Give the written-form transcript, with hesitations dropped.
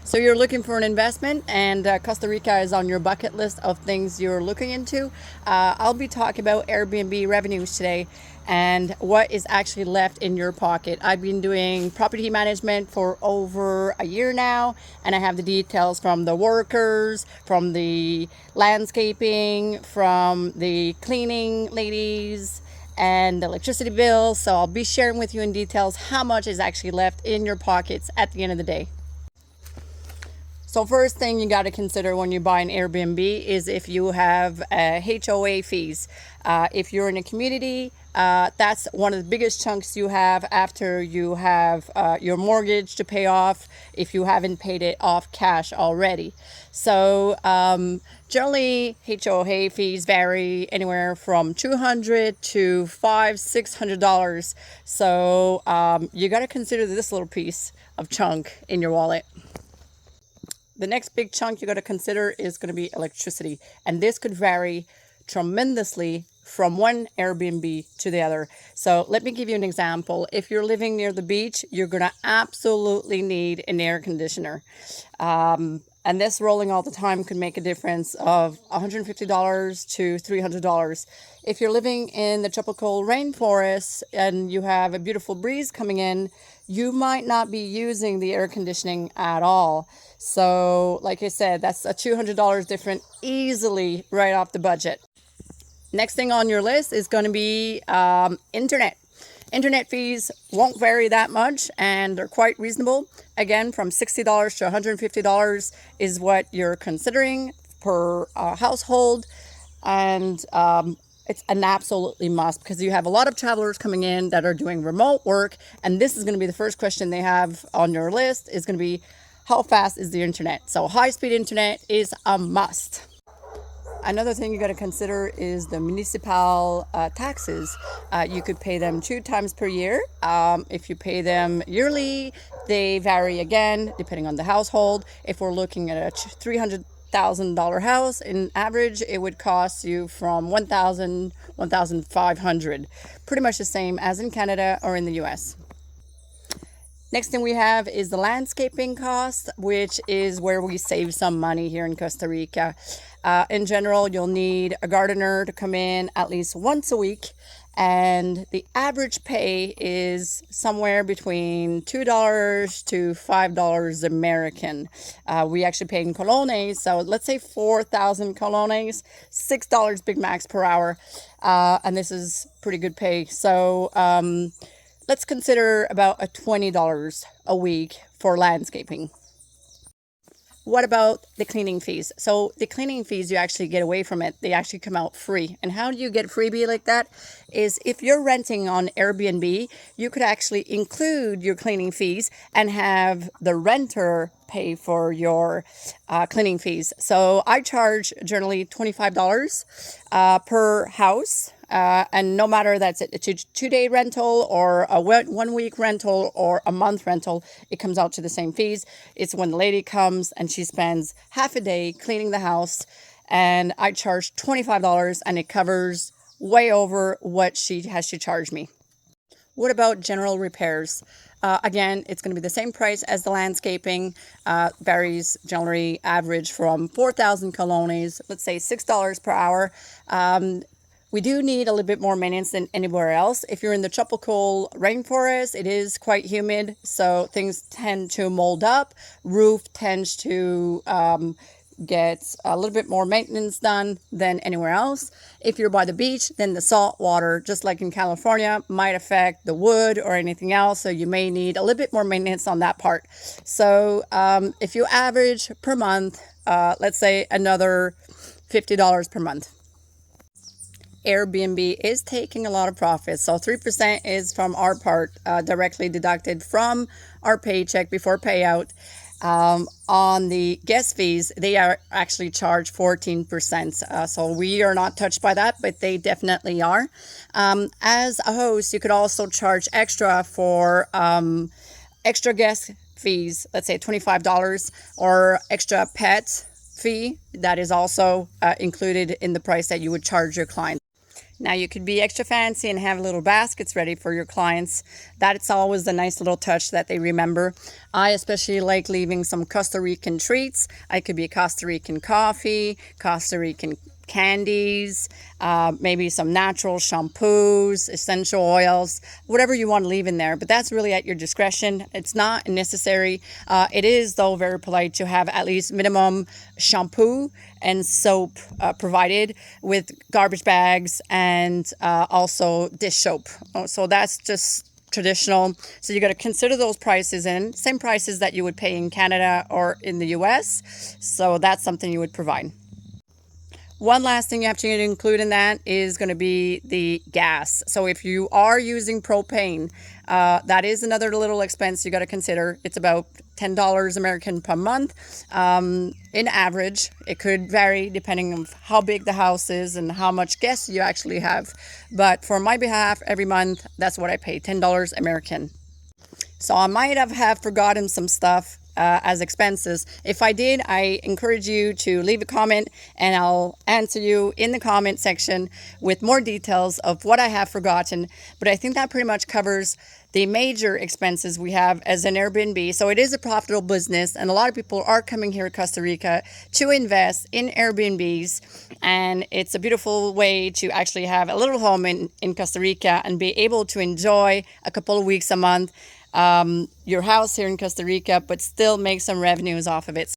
So you're looking for an investment, and Costa Rica is on your bucket list of things you're looking into. I'll be talking about Airbnb revenues today and what is actually left in your pocket. I've been doing property management for over a year now, and I have the details from the workers, from the landscaping, from the cleaning ladies, and the electricity bills. So I'll be sharing with you in details how much is actually left in your pockets at the end of the day. So first thing you got to consider when you buy an Airbnb is if you have HOA fees. If you're in a community, that's one of the biggest chunks you have after you have your mortgage to pay off if you haven't paid it off cash already. So generally HOA fees vary anywhere from $200 to $500-$600. So you got to consider this little piece of chunk in your wallet. The next big chunk you got to consider is going to be electricity, and this could vary tremendously from one Airbnb to the other. So let me give you an example. If you're living near the beach, you're going to absolutely need an air conditioner. And this rolling all the time could make a difference of $150 to $300. If you're living in the tropical rainforest and you have a beautiful breeze coming in, you might not be using the air conditioning at all. So like I said, that's a $200 difference easily right off the budget. Next thing on your list is going to be internet. Internet fees won't vary that much, and they're quite reasonable. Again, from $60 to $150 is what you're considering per household. And it's an absolutely must, because you have a lot of travelers coming in that are doing remote work. And this is going to be the first question they have on your list, is going to be, how fast is the internet? So high-speed internet is a must. Another thing you got to consider is the municipal taxes. You could pay them 2 times per year. If you pay them yearly, they vary again depending on the household. If we're looking at a $300,000 house, in average, it would cost you from $1,000, $1,500. Pretty much the same as in Canada or in the US. Next thing we have is the landscaping cost, which is where we save some money here in Costa Rica. In general, you'll need a gardener to come in at least once a week, and the average pay is somewhere between $2 to $5 American. We actually pay in colones, so let's say 4,000 colones, $6 Big Macs per hour, and this is pretty good pay. So let's consider about a $20 a week for landscaping. What about the cleaning fees? So the cleaning fees, you actually get away from it. They actually come out free. And how do you get freebie like that? Is if you're renting on Airbnb, you could actually include your cleaning fees and have the renter pay for your cleaning fees. So I charge generally $25 per house. And no matter that's a 2-day rental or a 1-week rental or a month rental, it comes out to the same fees. It's when the lady comes and she spends half a day cleaning the house, and I charge $25, and it covers way over what she has to charge me. What about general repairs? Again, it's going to be the same price as the landscaping. Varies generally average from 4,000 colones, let's say $6 per hour. We do need a little bit more maintenance than anywhere else. If you're in the tropical rainforest, it is quite humid, so things tend to mold up. Roof tends to get a little bit more maintenance done than anywhere else. If you're by the beach, then the salt water, just like in California, might affect the wood or anything else, so you may need a little bit more maintenance on that part. So if you average per month, let's say another $50 per month. Airbnb is taking a lot of profits. So 3% is from our part, directly deducted from our paycheck before payout. On the guest fees, they are actually charged 14%. So we are not touched by that, but they definitely are. As a host, you could also charge extra for extra guest fees, let's say $25, or extra pet fee that is also included in the price that you would charge your client. Now you could be extra fancy and have little baskets ready for your clients. That's always a nice little touch that they remember. I especially like leaving some Costa Rican treats. I could be Costa Rican coffee, Costa Rican candies, maybe some natural shampoos, essential oils, whatever you want to leave in there. But that's really at your discretion. It's not necessary. It is, though, very polite to have at least minimum shampoo and soap provided with garbage bags and also dish soap. So that's just traditional. So you got to consider those prices in same prices that you would pay in Canada or in the US. So that's something you would provide. One last thing you have to include in that is going to be the gas. So if you are using propane, that is another little expense you got to consider. It's about $10 American per month. In average, it could vary depending on how big the house is and how much guests you actually have. But for my behalf, every month, that's what I pay, $10 American. So I might have forgotten some stuff as expenses. If I did, I encourage you to leave a comment and I'll answer you in the comment section with more details of what I have forgotten. But I think that pretty much covers the major expenses we have as an Airbnb. So it is a profitable business, and a lot of people are coming here to Costa Rica to invest in Airbnbs. And it's a beautiful way to actually have a little home in Costa Rica and be able to enjoy a couple of weeks a month your house here in Costa Rica, but still make some revenues off of it.